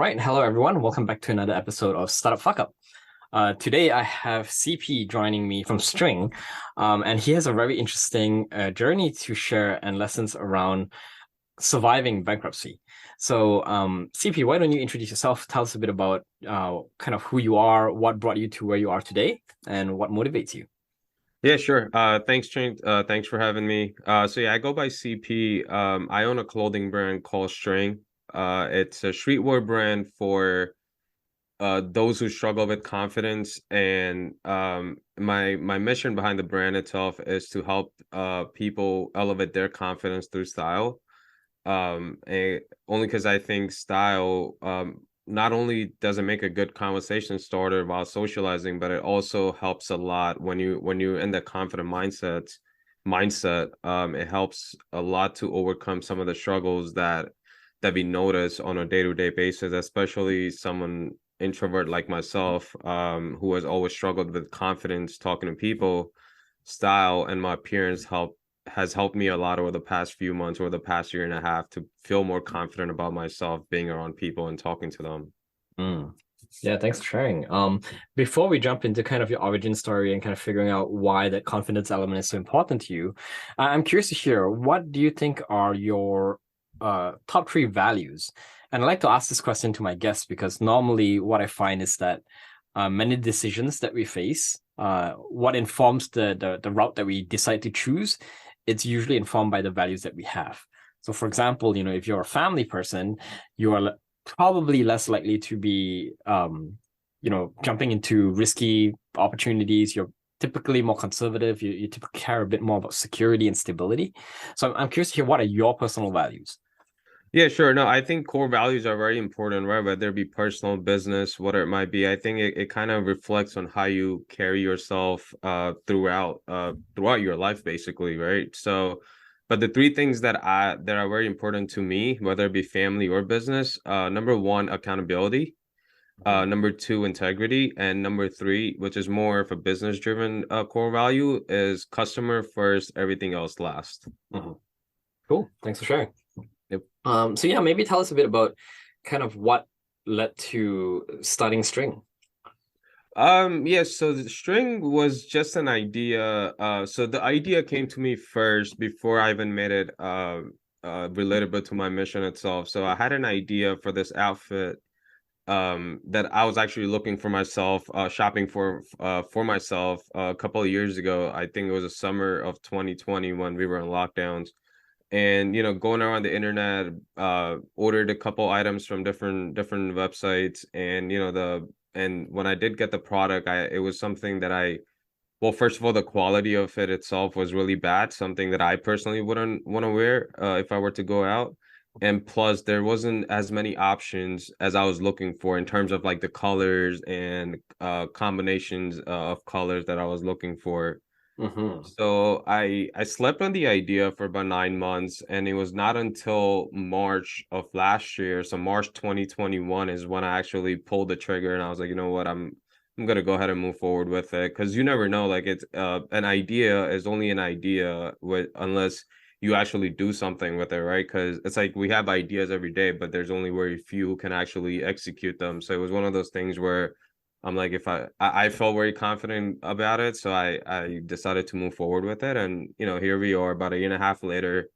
right. Hello, everyone. Welcome back to another episode of Startup Fuck Up. Today, I have CP joining me from String, and he has a very interesting journey to share and lessons around surviving bankruptcy. So, CP, why don't you introduce yourself? Tell us a bit about kind of who you are, what brought you to where you are today, and what motivates you. Yeah, sure. Thanks, Trent. Thanks for having me. I go by CP. I own a clothing brand called String. It's a streetwear brand for those who struggle with confidence. And my mission behind the brand itself is to help people elevate their confidence through style. Only because I think style not only does it make a good conversation starter while socializing, but it also helps a lot when you're in the confident mindset. It helps a lot to overcome some of the struggles that we notice on a day-to-day basis, especially someone introvert like myself, who has always struggled with confidence talking to people. Style and my appearance has helped me a lot over the past few months or the past year and a half to feel more confident about myself being around people and talking to them. Mm. Yeah, thanks for sharing. Before we jump into kind of your origin story and kind of figuring out why that confidence element is so important to you, I'm curious to hear what do you think are your top three values? And I'd like to ask this question to my guests because normally what I find is that many decisions that we face, what informs the route that we decide to choose, it's usually informed by the values that we have. So, for example, if you're a family person, you are probably less likely to be, jumping into risky opportunities. You're typically more conservative. You typically care a bit more about security and stability. So I'm curious to hear what are your personal values? Yeah, sure. No, I think core values are very important, right? Whether it be personal, business, whatever it might be. I think it kind of reflects on how you carry yourself throughout your life, basically, right? So, but the three things that are very important to me, whether it be family or business, number one, accountability. Number two, integrity, and number three, which is more of a business driven core value, is customer first, everything else last. Mhm. Cool. Thanks for sharing. Yep. So yeah, maybe tell us a bit about kind of what led to starting String. Yeah, so the string was just an idea. So the idea came to me first before I even made it relatable to my mission itself. So I had an idea for this outfit that I was actually looking for myself, shopping for myself a couple of years ago. I think it was the summer of 2020 when we were in lockdowns. And going around the internet, ordered a couple items from different websites, and and when I did get the product, it was something that well, first of all, the quality of it itself was really bad, something that I personally wouldn't want to wear if I were to go out. And plus, there wasn't as many options as I was looking for in terms of like the colors and combinations of colors that I was looking for. Mm-hmm. So I slept on the idea for about 9 months, and it was not until March of last year, so March 2021 is when I actually pulled the trigger, and I was like, you know what, I'm gonna go ahead and move forward with it, because you never know, like it's an idea is only an idea unless you actually do something with it, right? Because it's like we have ideas every day, but there's only very few who can actually execute them. So it was one of those things where I'm like, if I felt very confident about it, so I decided to move forward with it, and here we are, about a year and a half later.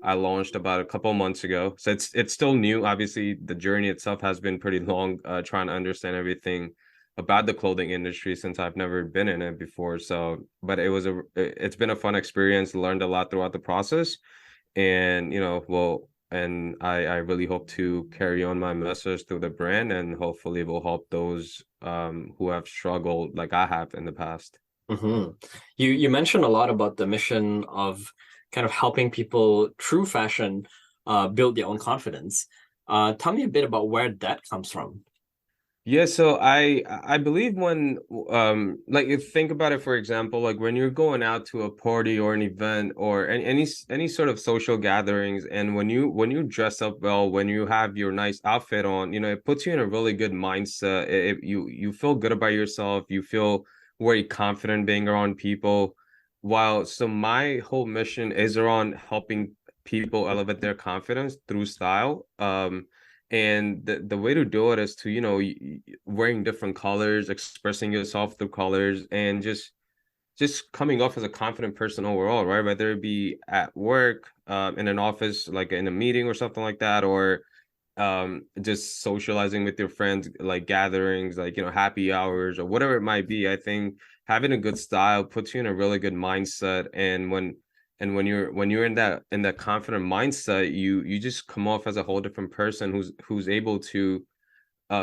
I launched about a couple months ago, so it's still new. Obviously, the journey itself has been pretty long, trying to understand everything about the clothing industry since I've never been in it before. So, but it's been a fun experience. Learned a lot throughout the process, and I really hope to carry on my message through the brand, and hopefully it will help those who have struggled like I have in the past. Mm-hmm. You mentioned a lot about the mission of kind of helping people through fashion build their own confidence. Tell me a bit about where that comes from. Yeah, so I believe when like if think about it, for example, like when you're going out to a party or an event or any sort of social gatherings, and when you dress up well, when you have your nice outfit on, it puts you in a really good mindset. You feel good about yourself, you feel very confident being around people. So my whole mission is around helping people elevate their confidence through style. And the way to do it is to, wearing different colors, expressing yourself through colors, and just coming off as a confident person overall, right? Whether it be at work, in an office, like in a meeting or something like that, or just socializing with your friends, like gatherings, like, happy hours or whatever it might be. I think having a good style puts you in a really good mindset. And when you're in that confident mindset, you just come off as a whole different person who's able to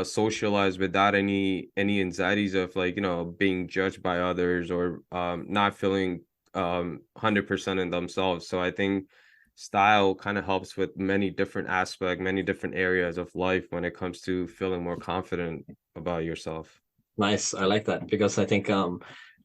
socialize without any anxieties of, like, being judged by others, or not feeling 100% in themselves. So I think style kind of helps with many different aspects, many different areas of life when it comes to feeling more confident about yourself. Nice. I like that because I think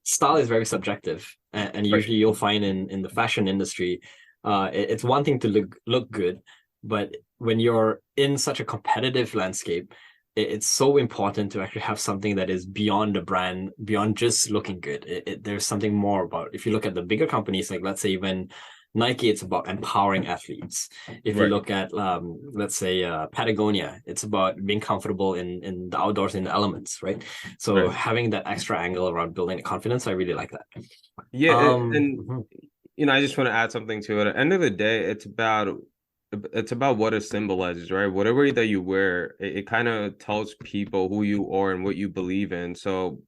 style is very subjective, and Right. usually you'll find in the fashion industry, it's one thing to look good, but when you're in such a competitive landscape, it's so important to actually have something that is beyond the brand, beyond just looking good. There's something more about. If you look at the bigger companies, like let's say even Nike, it's about empowering athletes. If you Right. look at, let's say, Patagonia, it's about being comfortable in the outdoors, in the elements, right? So Right. having that extra angle around building the confidence, I really like that. Yeah, and Mhm. I just want to add something to it. At the end of the day, it's about what it symbolizes, right? Whatever that you wear, it kind of tells people who you are and what you believe in. So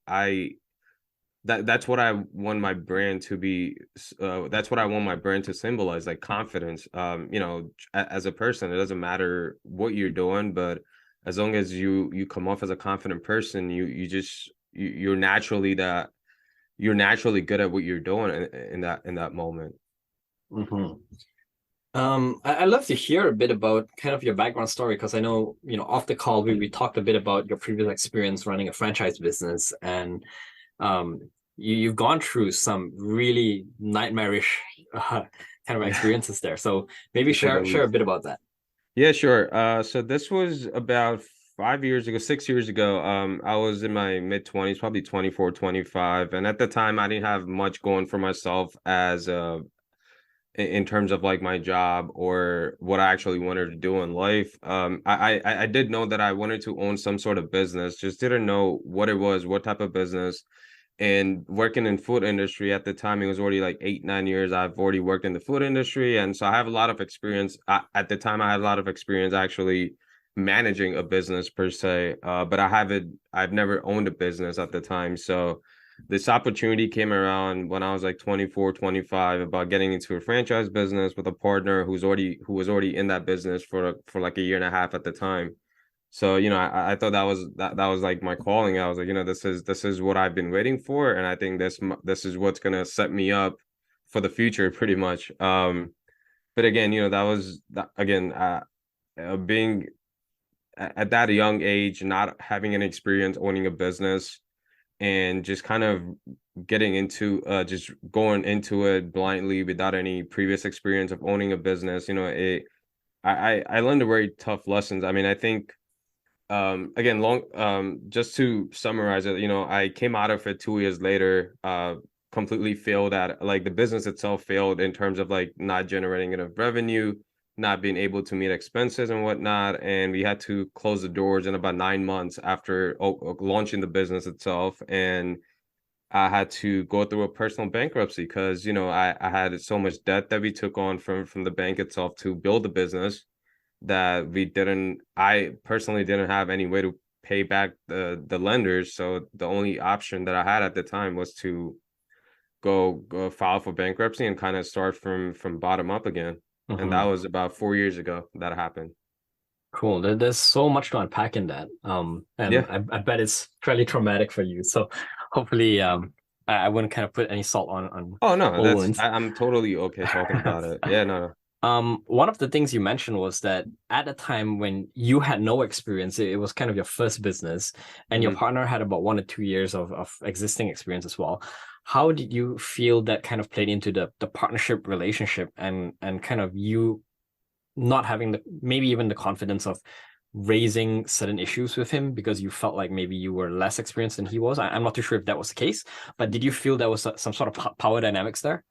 that's what I want my brand to be. That's what I want my brand to symbolize, like confidence. As a person, it doesn't matter what you're doing, but as long as you come off as a confident person, you're naturally good at what you're doing in that moment. Mhm. I'd love to hear a bit about kind of your background story because I know, off the call, we talked a bit about your previous experience running a franchise business, and um, you've gone through some really nightmarish kind of experiences there. So maybe To say the share a least. bit about that. Yeah, sure. So this was about 5 years ago, 6 years ago. I was in my mid-20s, probably 24, 25. And at the time, I didn't have much going for myself as in terms of like my job or what I actually wanted to do in life. I did know that I wanted to own some sort of business, just didn't know what it was, what type of business. And working in food industry at the time, it was already like 8, 9 years. I've already worked in the food industry, and so I have a lot of experience. At the time, I had a lot of experience actually managing a business per se, but I've never owned a business at the time. So this opportunity came around when I was like 24, 25, about getting into a franchise business with a partner who was already in that business for like a year and a half at the time. So, I thought that was like my calling. I was like, this is what I've been waiting for, and I think this is what's gonna set me up for the future, pretty much. But again, that was that, again, being at that young age, not having an experience owning a business, and just kind of just going into it blindly without any previous experience of owning a business. I learned a very tough lessons. I mean, I think, again, long just to summarize it, I came out of it 2 years later, completely failed at, like, the business itself failed in terms of like not generating enough revenue, not being able to meet expenses and whatnot, and we had to close the doors in about 9 months after launching the business itself. And I had to go through a personal bankruptcy because, I had so much debt that we took on from the bank itself to build the business, that I personally didn't have any way to pay back the lenders. So the only option that I had at the time was to go file for bankruptcy and kind of start from bottom up again. And that Mhm. was about 4 years ago that happened. Cool. There's so much to unpack in that. And Yeah. I bet it's fairly traumatic for you. So hopefully, I wouldn't kind of put any salt on Oh no, old wounds. I'm totally okay talking about it. Yeah, no, no. One of the things you mentioned was that at a time when you had no experience, it was kind of your first business, and your Hmm. partner had about 1 or 2 years of existing experience as well. How did you feel that kind of played into the partnership relationship, and kind of you not having maybe even the confidence of raising certain issues with him because you felt like maybe you were less experienced than he was? I'm not too sure if that was the case, but did you feel there was some sort of power dynamics there?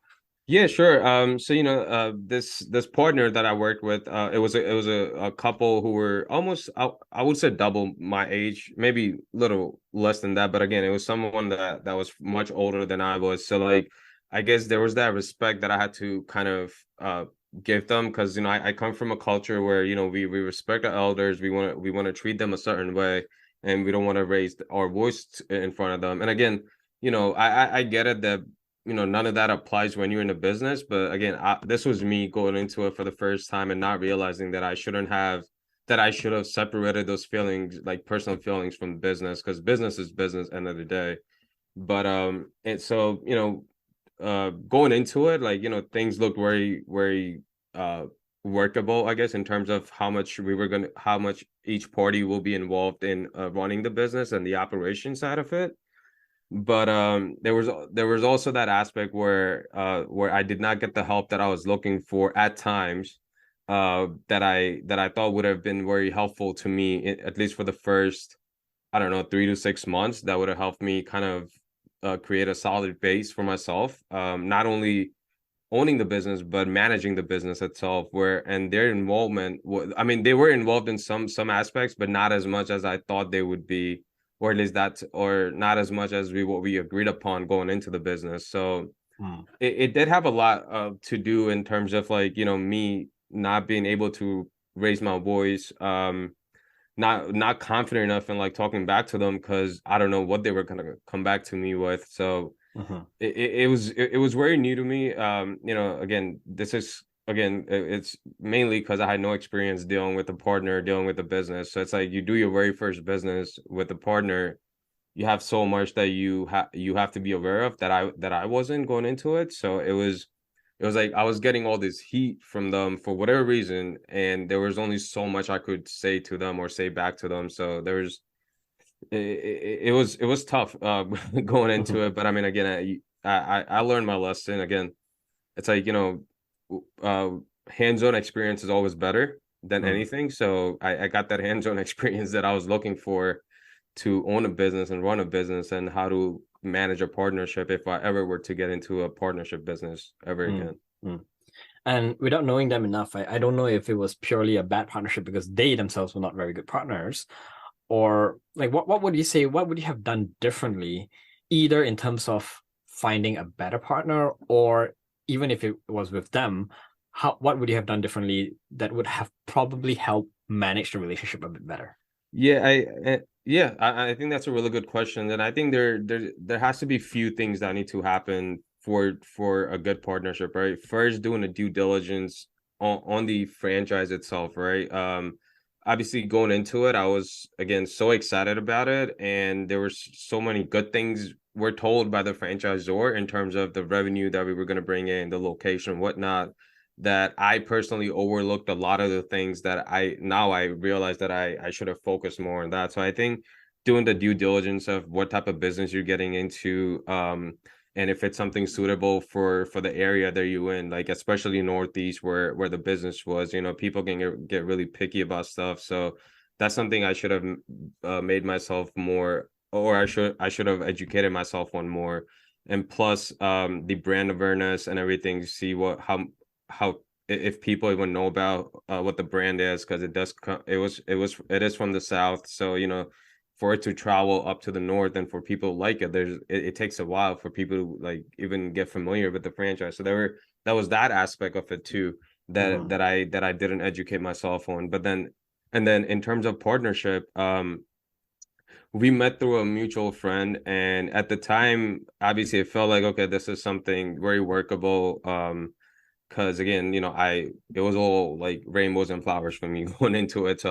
Yeah, sure. So this partner that I worked with, it was a couple who were almost, I would say double my age, maybe little less than that. But again, it was someone that was much older than I was. So like, I guess there was that respect that I had to kind of give them, because I come from a culture where we respect our elders, we want to treat them a certain way, and we don't want to raise our voice in front of them. And again, I get it that none of that applies when you're in a business. But again, this was me going into it for the first time and not realizing that I should have separated those feelings, like personal feelings, from business, because business is business end of the day. But and so going into it, like things looked very, very workable, I guess, in terms of how much each party will be involved in running the business and the operation side of it. But there was also that aspect where I did not get the help that I was looking for at times, that I thought would have been very helpful to me, at least for the first, I don't know, 3 to 6 months. That would have helped me kind of create a solid base for myself, not only owning the business but managing the business itself. And their involvement, I mean, they were involved in some aspects, but not as much as I thought they would be, or at least or not as much as what we agreed upon going into the business. So Hmm. it did have a lot to do in terms of, like, me not being able to raise my voice, not confident enough in, like, talking back to them, because I don't know what they were gonna come back to me with. So Mhm. it was very new to me. Again, it's mainly because I had no experience dealing with a partner, dealing with a business. So it's like, you do your very first business with a partner, you have so much that you have to be aware of, that I wasn't going into it. So it was like I was getting all this heat from them for whatever reason, and there was only so much I could say to them or say back to them. So there was it was tough going into Mhm. it. But I mean, again, I learned my lesson. Again, it's like, uh hands-on experience is always better than Mm. anything. So I got that hands-on experience that I was looking for, to own a business and run a business, and how to manage a partnership if I ever were to get into a partnership business ever Mm. again. Mm. And without knowing them enough, I don't know if it was purely a bad partnership because they themselves were not very good partners, or like what would you say, what would you have done differently, either in terms of finding a better partner, or even if it was with them, what would you have done differently that would have probably helped manage the relationship a bit better? Yeah, I think that's a really good question, and I think there has to be few things that need to happen for a good partnership, right? First, doing a due diligence on the franchise itself, right? Obviously, going into it, I was, again, so excited about it, and there were so many good things we're told by the franchisor in terms of the revenue that we were going to bring in, the location, whatnot, that I personally overlooked a lot of the things that I realize that I should have focused more on that. So I think doing the due diligence of what type of business you're getting into, and if it's something suitable for the area that you're in, like especially Northeast, where the business was, people can get really picky about stuff. So that's something I should have made myself more, or I should have educated myself on more. And plus, the brand awareness and everything, see how if people even know about what the brand is, because it is from the South. So for it to travel up to the north, and for people to like it, it takes a while for people to, like, even get familiar with the franchise. So that was that aspect of it too, that Mhm. I didn't educate myself on. But then, and then, in terms of partnership, we met through a mutual friend, and at the time, obviously, it felt like, okay, this is something very workable. Because again, it was all like rainbows and flowers for me going into it. So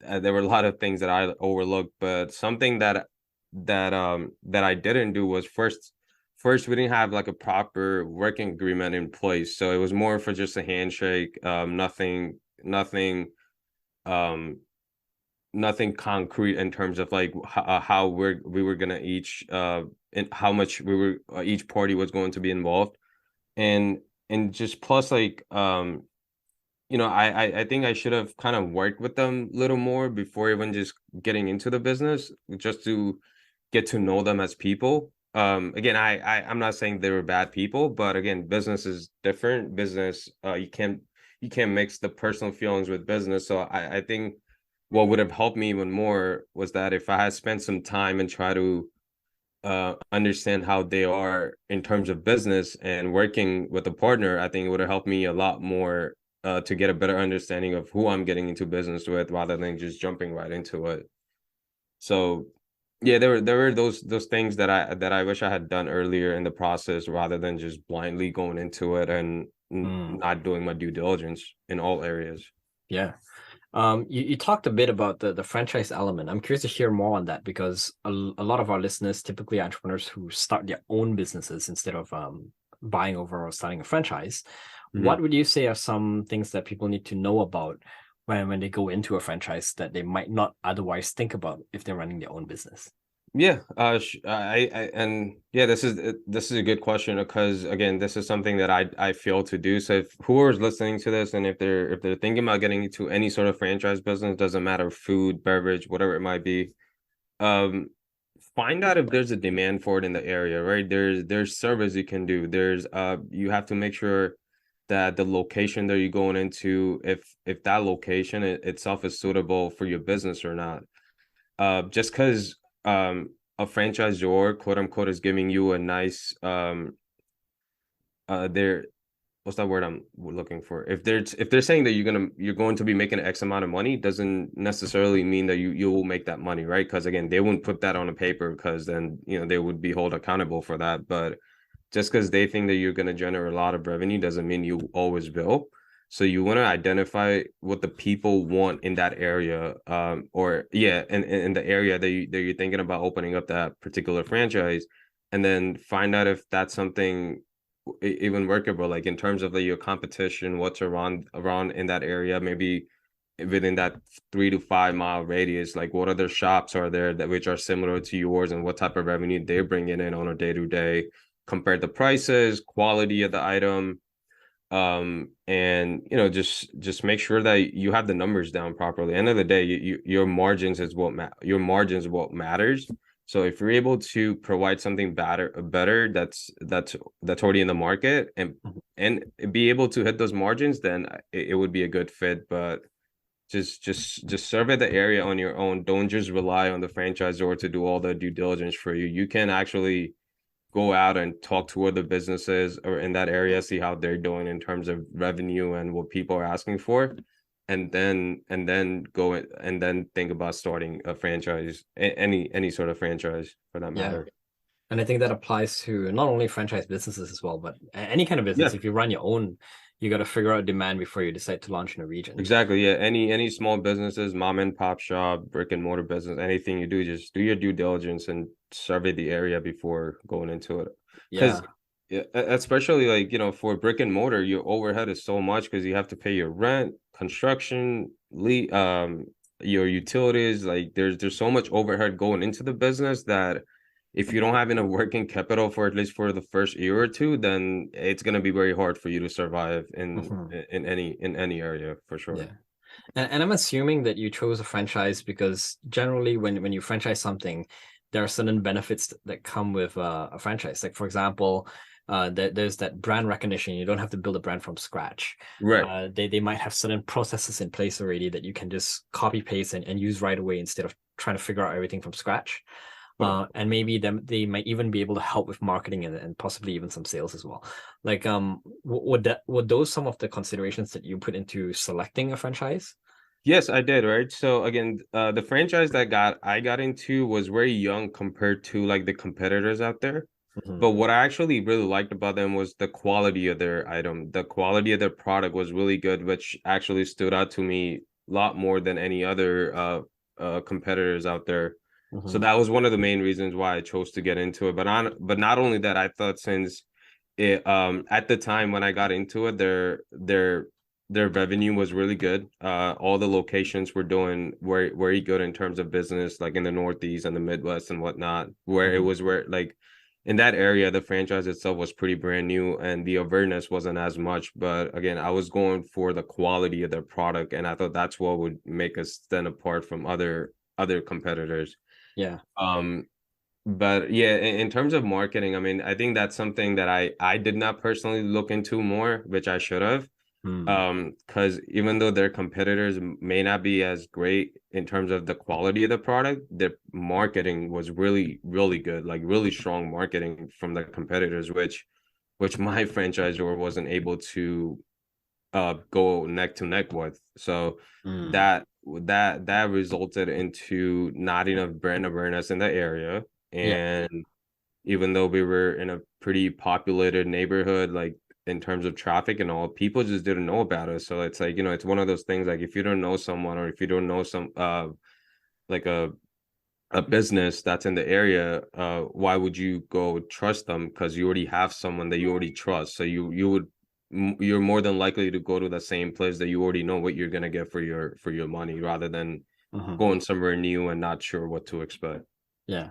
there were a lot of things that I overlooked, but something that I didn't do was, first we didn't have like a proper working agreement in place. So it was more for just a handshake, nothing, um nothing concrete in terms of, like, how we were gonna each and how much we were each party was going to be involved. And just plus, like, I think I should have kind of worked with them a little more before even just getting into the business, just to get to know them as people. again, I'm not saying they were bad people, but again, business is different. Business, you can't mix the personal feelings with business. So I think what would have helped me even more was that if I had spent some time and try to understand how they are in terms of business and working with a partner, I think it would have helped me a lot more to get a better understanding of who I'm getting into business with rather than just jumping right into it. So yeah, there were those things that I wish I had done earlier in the process rather than just blindly going into it and Mm, not doing my due diligence in all areas. yeah. You talked a bit about the franchise element. I'm curious to hear more on that because a lot of our listeners typically are entrepreneurs who start their own businesses instead of buying over or starting a franchise. What Mhm. would you say are some things that people need to know about when they go into a franchise that they might not otherwise think about if they're running their own business? Yeah, and yeah, this is a good question because again, this is something that I fail to do. So if whoever's listening to this and if they're thinking about getting into any sort of franchise business, doesn't matter, food, beverage, whatever it might be, um, find out if there's a demand for it in the area, right? There's service you can do. You have to make sure that the location that you're going into, if that location itself is suitable for your business or not. Just because a franchisor, quote unquote, is giving you a nice they're what's that word I'm looking for? If they're saying that you're going to be making X amount of money, doesn't necessarily mean that you will make that money, right? Because again, they wouldn't put that on a paper because then they would be held accountable for that. But just because they think that you're going to generate a lot of revenue doesn't mean you always will. So you want to identify what the people want in that area, or yeah, in the area that you're thinking about opening up that particular franchise, and then find out if that's something even workable, like in terms of your competition, what's around in that area, maybe within that 3 to 5 mile radius, like what other shops are there that which are similar to yours and what type of revenue they're bringing in on a day-to-day, compare the prices, quality of the item, and just make sure that you have the numbers down properly. End of the day, your margins is what matters. So if you're able to provide something better that's already in the market and be able to hit those margins, then it would be a good fit. But just survey the area on your own. Don't just rely on the franchisor to do all the due diligence for you. You can actually go out and talk to other businesses or in that area, see how they're doing in terms of revenue and what people are asking for, and then go and then think about starting a franchise, any sort of franchise for that Yeah. matter. And I think that applies to not only franchise businesses as well, but any kind of business. Yeah, If you run your own, you got to figure out demand before you decide to launch in a region. exactly. Yeah, any small businesses, mom and pop shop, brick and mortar business, anything you do, just do your due diligence and survey the area before going into it. Because Yeah. yeah, especially like for brick and mortar, your overhead is so much because you have to pay your rent, construction, your utilities. Like there's so much overhead going into the business that if you don't have enough working capital for at least for the first year or two, then it's gonna be very hard for you to survive in Mhm. any area for Yeah. sure. And I'm assuming that you chose a franchise because generally when you franchise something, there are certain benefits that come with a franchise. Like for example, there's that brand recognition. You don't have to build a brand from scratch. Right. They might have certain processes in place already that you can just copy paste and use right away instead of trying to figure out everything from scratch. Correct. And maybe they might even be able to help with marketing and possibly even some sales as well. Like, would those some of the considerations that you put into selecting a franchise? Yes, I did, right? So again, the franchise that I got into was very young compared to like the competitors out there. Mhm. But what I actually really liked about them was the quality of their item. The quality of their product was really good, which actually stood out to me a lot more than any other competitors out there. So Mhm. that was one of the main reasons why I chose to get into it. But not only that, I thought since it at the time when I got into it, their revenue was really good. All the locations were doing very good in terms of business, like in the Northeast and the Midwest and whatnot, where it Mhm. was where like in that area, the franchise itself was pretty brand new and the awareness wasn't as much. But again, I was going for the quality of their product, and I thought that's what would make us stand apart from other competitors. Yeah. Um, But yeah, in terms of marketing, I mean, I think that's something that I did not personally look into more, which I should have. Hmm. Because even though their competitors may not be as great in terms of the quality of the product, their marketing was really, really good, like really strong marketing from the competitors, which my franchisor wasn't able to go neck to neck with. So Hmm. that resulted into not enough brand awareness in the area. Yeah. And even though we were in a pretty populated neighborhood, like in terms of traffic and all, people just didn't know about us. So it's like, it's one of those things like if you don't know someone or if you don't know some like a business that's in the area, why would you go trust them? Because you already have someone that you already trust. So you're more than likely to go to the same place that you already know what you're gonna get for your money rather than Hmm. going somewhere new and not sure what to expect. Yeah.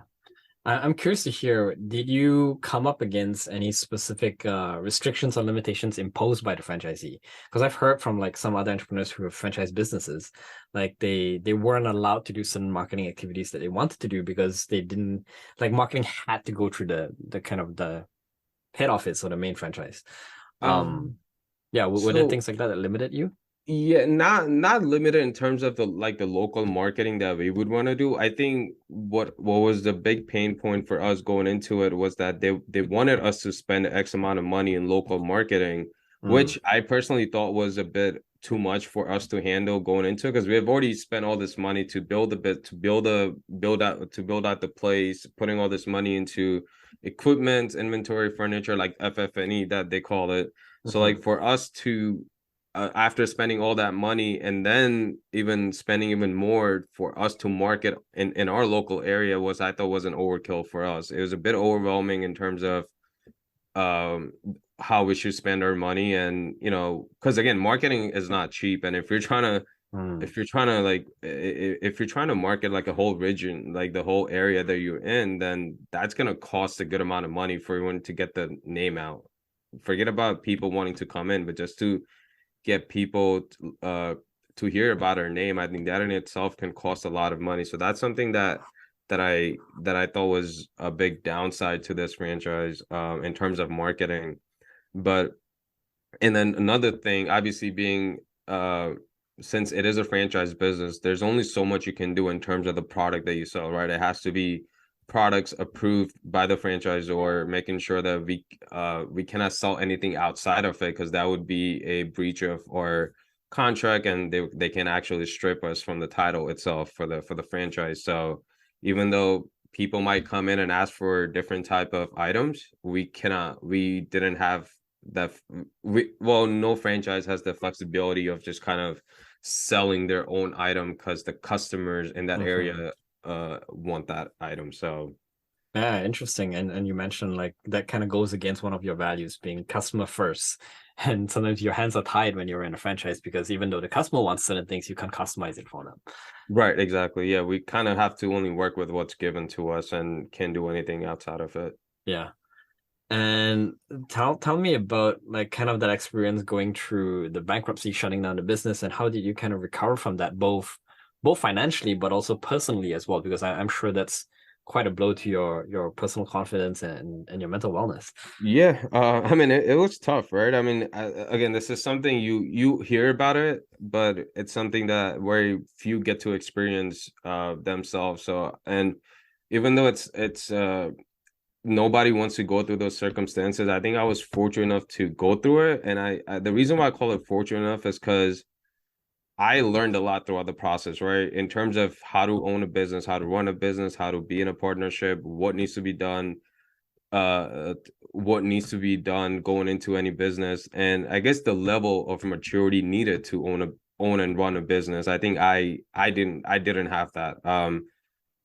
I'm curious to hear, did you come up against any specific restrictions or limitations imposed by the franchisee? Because I've heard from like some other entrepreneurs who have franchise businesses, like they weren't allowed to do certain marketing activities that they wanted to do because they didn't like marketing had to go through the kind of the head office or the main franchise. Um, Um, yeah, were there so things like that that limited you? Yeah, not limited in terms of the local marketing that we would want to do. I think what was the big pain point for us going into it was that they wanted us to spend X amount of money in local marketing, Mm, which I personally thought was a bit too much for us to handle going into because we have already spent all this money to build a bit to build out the place, putting all this money into equipment, inventory, furniture, like FF&E that they call it. So mhm, like for us to after spending all that money and then even spending even more for us to market in our local area was I thought was an overkill for us. It was a bit overwhelming in terms of um how we should spend our money and because again marketing is not cheap and mm, if you're trying to market like a whole region like the whole area that you're in then that's going to cost a good amount of money for everyone to get the name out. Forget about people wanting to come in but just to get people to hear about our name. I think that in itself can cost a lot of money. So that's something that I thought was a big downside to this franchise in terms of marketing. But and then another thing, obviously being since it is a franchise business, there's only so much you can do in terms of the product that you sell, right? It has to be products approved by the franchisor, making sure that we cannot sell anything outside of it because that would be a breach of our contract and they can actually strip us from the title itself for the franchise. So even though people might come in and ask for different type of items, we didn't have that no franchise has the flexibility of just kind of selling their own item because the customers in that mhm. area want that item. So Yeah, interesting. And you mentioned like that kind of goes against one of your values being customer first. And sometimes your hands are tied when you're in a franchise because even though the customer wants certain things, you can't customize it for them. right, exactly. Yeah, we kind of have to only work with what's given to us and can't do anything outside of it. Yeah. And tell me about like kind of that experience going through the bankruptcy, shutting down the business, and how did you kind of recover from that, both financially but also personally as well? Because I'm sure that's quite a blow to your personal confidence and your mental wellness. Yeah, I mean it was tough, right? I mean, again, this is something you hear about it, but it's something that very few get to experience themselves. So, and even though it's nobody wants to go through those circumstances, I think I was fortunate enough to go through it, and the reason why I call it fortunate enough is because I learned a lot throughout the process, right? In terms of how to own a business, how to run a business, how to be in a partnership, what needs to be done uh what needs to be done going into any business and I guess the level of maturity needed to own and run a business. I think I didn't have that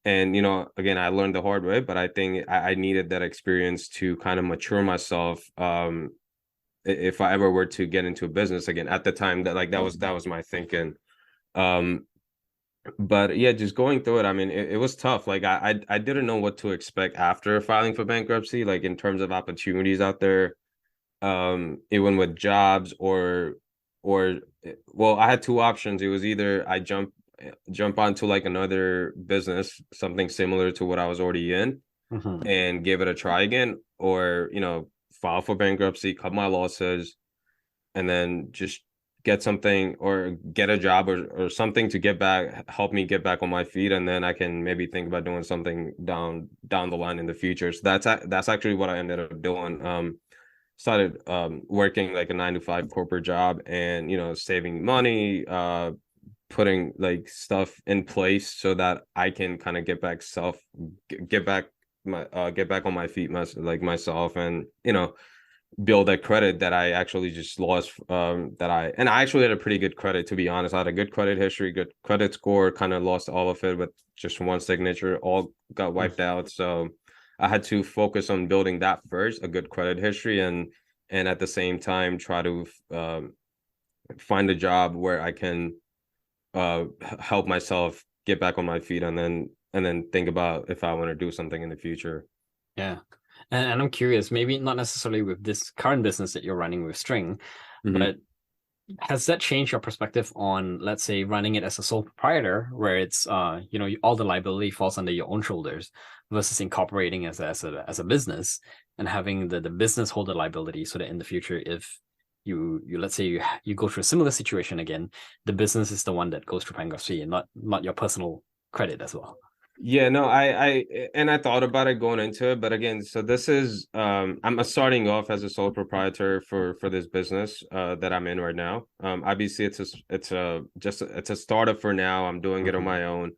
and again I learned the hard way but I think I needed that experience to kind of mature myself if I ever were to get into a business again at the time that like that was my thinking. um but yeah, just going through it, I mean, it was tough. Like I didn't know what to expect after filing for bankruptcy, like in terms of opportunities out there, even with jobs or well, I had two options. It was either I jump onto like another business, something similar to what I was already in, and give it a try again, or file for bankruptcy, cut my losses, and then just get something or get a job or something to help me get back on my feet, and then I can maybe think about doing something down the line in the future. So that's actually what I ended up doing. Started working like a 9 to 5 corporate job, and saving money, putting like stuff in place so that I can kind of get back on my feet myself, and build that credit that I actually just lost. I actually had a pretty good credit, to be honest. I had a good credit history, good credit score, kind of lost all of it with just one signature, all got wiped out. So I had to focus on building that first, a good credit history, and at the same time try to find a job where I can help myself get back on my feet, and then think about if I want to do something in the future. Yeah. And I'm curious, maybe not necessarily with this current business that you're running with String, but has that changed your perspective on, let's say, running it as a sole proprietor, where it's all the liability falls under your own shoulders, versus incorporating as a business and having the business hold the liability, so that in the future, if you let's say you go through a similar situation again, the business is the one that goes through bankruptcy and not your personal credit as well. Yeah, no, I thought about it going into it, but again, so this is I'm starting off as a sole proprietor for this business that I'm in right now. Obviously it's a startup for now. I'm doing it on my own.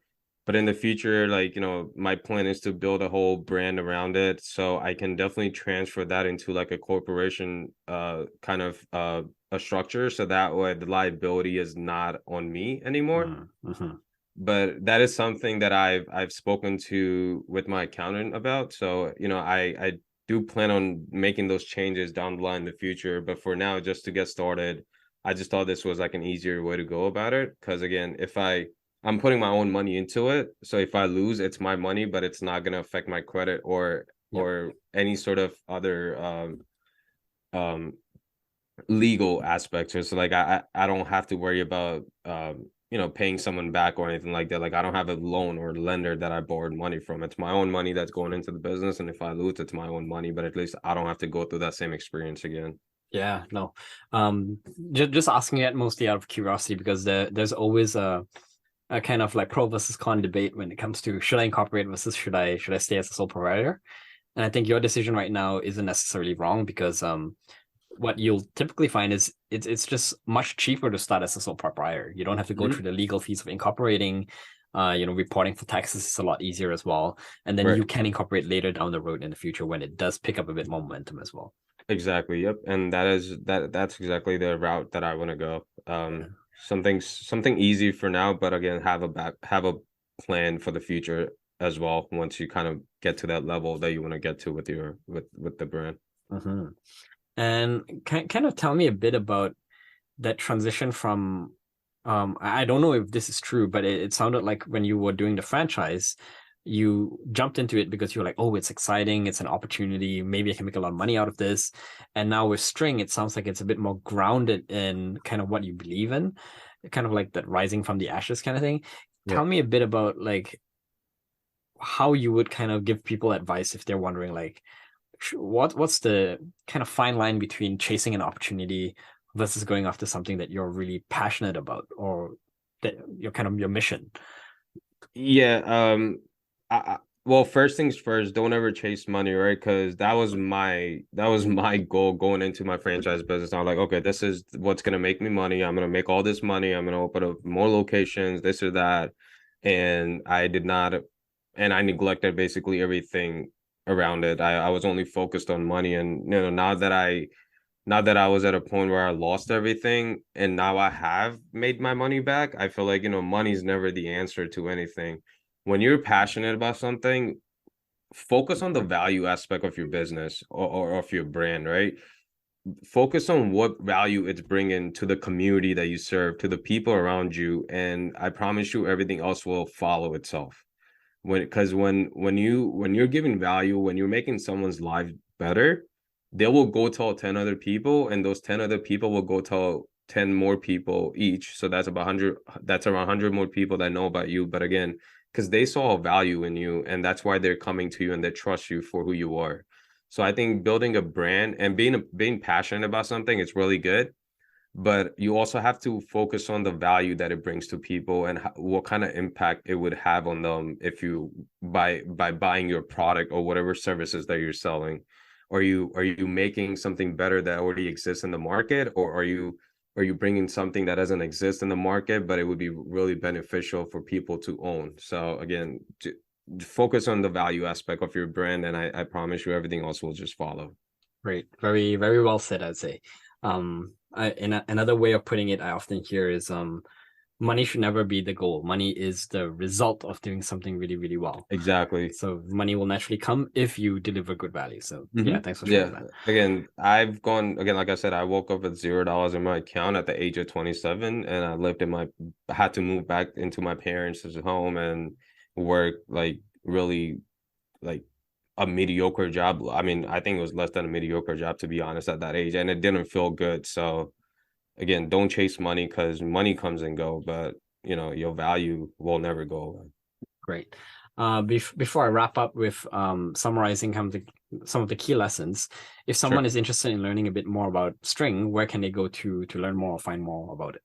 But in the future, like, my plan is to build a whole brand around it, so I can definitely transfer that into like a corporation kind of a structure, so that way the liability is not on me anymore. But that is something that I've spoken to with my accountant about. So, I do plan on making those changes down the line in the future. But for now, just to get started, I just thought this was like an easier way to go about it. Because again, if I'm putting my own money into it, so if I lose, it's my money, but it's not gonna affect my credit or any sort of other legal aspects. So like I don't have to worry about paying someone back or anything like that. Like I don't have a loan or lender that I borrowed money from. It's my own money that's going into the business, and if I lose, it's my own money, but at least I don't have to go through that same experience again. Yeah, no. Just asking it mostly out of curiosity, because there's always a kind of like pro versus con debate when it comes to, should I incorporate versus should I stay as a sole proprietor? And I think your decision right now isn't necessarily wrong, because what you'll typically find is it's just much cheaper to start as a sole proprietor. You don't have to go through the legal fees of incorporating. Reporting for taxes is a lot easier as well. And then you can incorporate later down the road in the future when it does pick up a bit more momentum as well. Exactly. Yep. And that's exactly the route that I want to go. Something easy for now, but again, have a plan for the future as well, once you kind of get to that level that you want to get to with the brand. And kind of tell me a bit about that transition from, I don't know if this is true, but it sounded like when you were doing the franchise, you jumped into it because you were like, oh, it's exciting, it's an opportunity, maybe I can make a lot of money out of this. And now with String, it sounds like it's a bit more grounded in kind of what you believe in, kind of like that rising from the ashes kind of thing. Tell me a bit about like how you would kind of give people advice if they're wondering, like, what's the kind of fine line between chasing an opportunity versus going after something that you're really passionate about, or that you're kind of your mission? Yeah. Well, first things first, don't ever chase money, right? Because that was my goal going into my franchise business. I'm like, okay, this is what's gonna make me money. I'm gonna make all this money. I'm gonna open up more locations, this or that. And I did not, and I neglected basically everything around it. I was only focused on money. And now that I was at a point where I lost everything and now I have made my money back, I feel like, money's never the answer to anything. When you're passionate about something, focus on the value aspect of your business or of your brand, right? Focus on what value it's bringing to the community that you serve, to the people around you, and I promise you everything else will follow itself. When you're giving value, when you're making someone's life better, they will go tell 10 other people, and those 10 other people will go tell 10 more people each. So that's about 100, that's around 100 more people that know about you. But again, because they saw a value in you, and that's why they're coming to you and they trust you for who you are. So I think building a brand and being passionate about something is really good, but you also have to focus on the value that it brings to people and what kind of impact it would have on them if you by buying your product or whatever services that you're selling. Are you making something better that already exists in the market, or are you bringing something that doesn't exist in the market but it would be really beneficial for people to own? So again, focus on the value aspect of your brand, and I promise you everything else will just follow. Great. Very, very well said, I'd say. Another way of putting it I often hear is money should never be the goal. Money is the result of doing something really, really well. Exactly. So money will naturally come if you deliver good value. So yeah, thanks for sharing that. Again, like I said, I woke up with $0 in my account at the age of 27, and I had to move back into my parents' home and work like really like a mediocre job. I mean, I think it was less than a mediocre job, to be honest, at that age, and it didn't feel good. So again, don't chase money, because money comes and go, but your value will never go away. Great. Before I wrap up with summarizing some of the key lessons, if someone is interested in learning a bit more about String, where can they go to learn more or find more about it?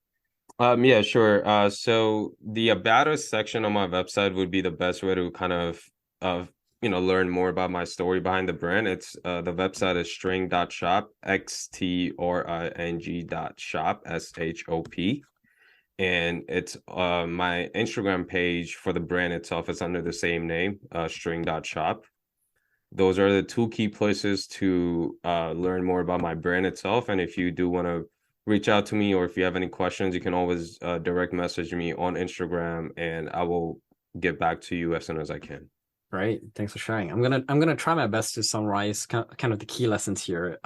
Yeah, sure. So the About Us section on my website would be the best way to kind of learn more about my story behind the brand. It's the website is string.shop, xtring.shop, SHOP. And it's my Instagram page for the brand itself is under the same name, string.shop. Those are the two key places to learn more about my brand itself. And if you do want to reach out to me, or if you have any questions, you can always direct message me on Instagram, and I will get back to you as soon as I can. Right. Thanks for sharing. I'm gonna try my best to summarize kind of the key lessons here.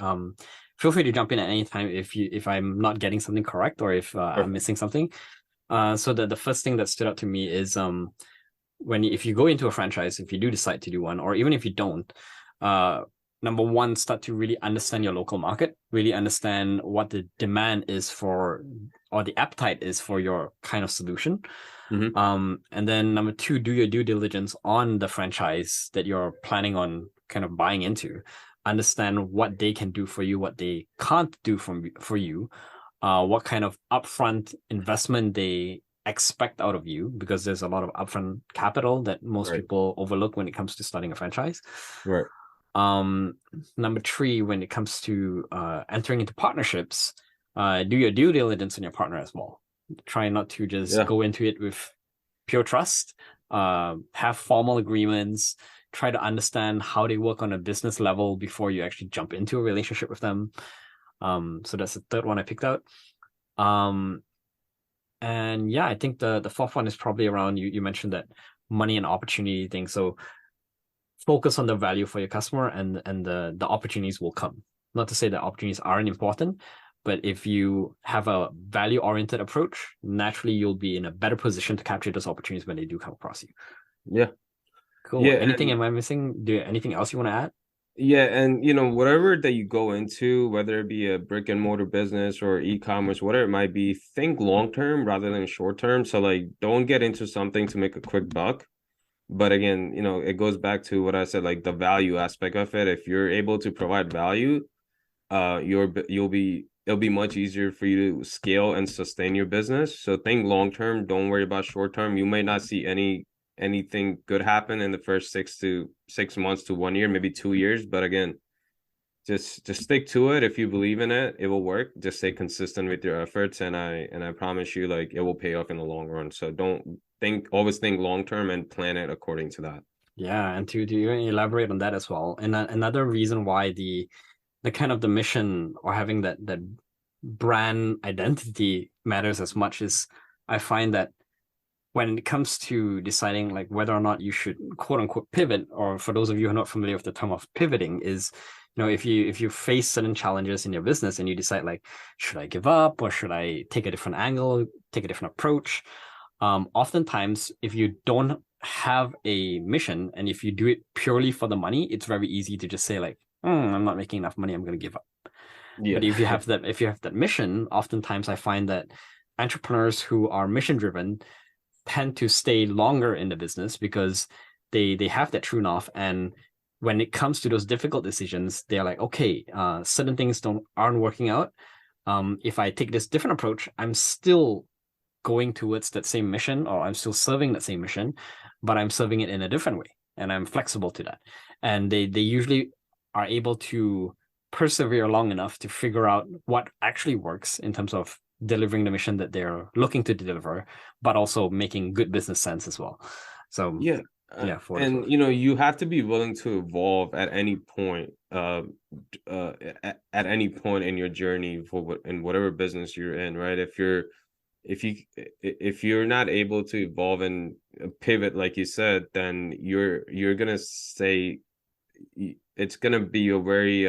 Feel free to jump in at any time if I'm not getting something correct, or if I'm missing something. So the first thing that stood out to me is if you go into a franchise, if you do decide to do one, or even if you don't, number one, start to really understand your local market, really understand what the demand is for, or the appetite is for your kind of solution. And then number two, do your due diligence on the franchise that you're planning on kind of buying into. Understand what they can do for you, what they can't do for you, what kind of upfront investment they expect out of you, because there's a lot of upfront capital that most people overlook when it comes to starting a franchise. Right. Number three, when it comes to entering into partnerships, do your due diligence on your partner as well. Try not to just go into it with pure trust. Have formal agreements. Try to understand how they work on a business level before you actually jump into a relationship with them. So that's the third one I picked out. And yeah, I think the fourth one is probably around you mentioned that money and opportunity thing. So focus on the value for your customer, and the opportunities will come. Not to say that opportunities aren't important, but if you have a value-oriented approach, naturally you'll be in a better position to capture those opportunities when they do come across you. Yeah. Cool. Yeah, anything am I missing? Anything else you want to add? Yeah, and whatever that you go into, whether it be a brick and mortar business or e-commerce, whatever it might be, think long term rather than short term. So like, don't get into something to make a quick buck. But again, it goes back to what I said, like the value aspect of it. If you're able to provide value, it'll be much easier for you to scale and sustain your business. So think long term. Don't worry about short term. You may not see anything good happen in the first 6 months to 1 year, maybe 2 years. But again, just stick to it. If you believe in it, it will work. Just stay consistent with your efforts, and I promise you, like, it will pay off in the long run. So always think long term and plan it according to that. Yeah, and to elaborate on that as well. And another reason why the kind of the mission, or having that brand identity matters as much, is I find that when it comes to deciding like whether or not you should quote unquote pivot, or for those of you who are not familiar with the term of pivoting, is if you face certain challenges in your business and you decide like, should I give up, or should I take a different angle, take a different approach? Oftentimes, if you don't have a mission, and if you do it purely for the money, it's very easy to just say like, I'm not making enough money, I'm going to give up. Yeah. But if you have that mission, oftentimes I find that entrepreneurs who are mission driven tend to stay longer in the business because they have that true north. And when it comes to those difficult decisions, they're like, okay, certain things aren't working out. If I take this different approach, I'm still going towards that same mission, or I'm still serving that same mission, but I'm serving it in a different way, and I'm flexible to that. And they usually are able to persevere long enough to figure out what actually works in terms of delivering the mission that they're looking to deliver, but also making good business sense as well. So Yeah. yeah, And you have to be willing to evolve at any point, at any point in your journey in whatever business you're in, right? If you're not able to evolve and pivot, like you said, then you're gonna say it's gonna be a very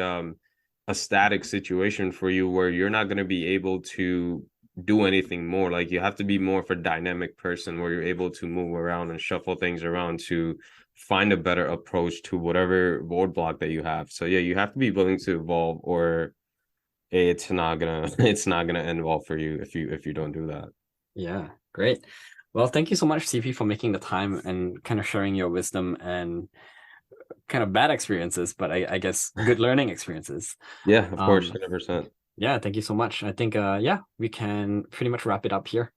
a static situation for you, where you're not gonna be able to do anything more. Like, you have to be more of a dynamic person, where you're able to move around and shuffle things around to find a better approach to whatever roadblock that you have. So yeah, you have to be willing to evolve, or it's not gonna end well for you if you don't do that. Yeah, great. Well, thank you so much, CP, for making the time and kind of sharing your wisdom and kind of bad experiences, but I guess good learning experiences. Yeah, of course, 100%. Yeah, thank you so much. I think yeah, we can pretty much wrap it up here.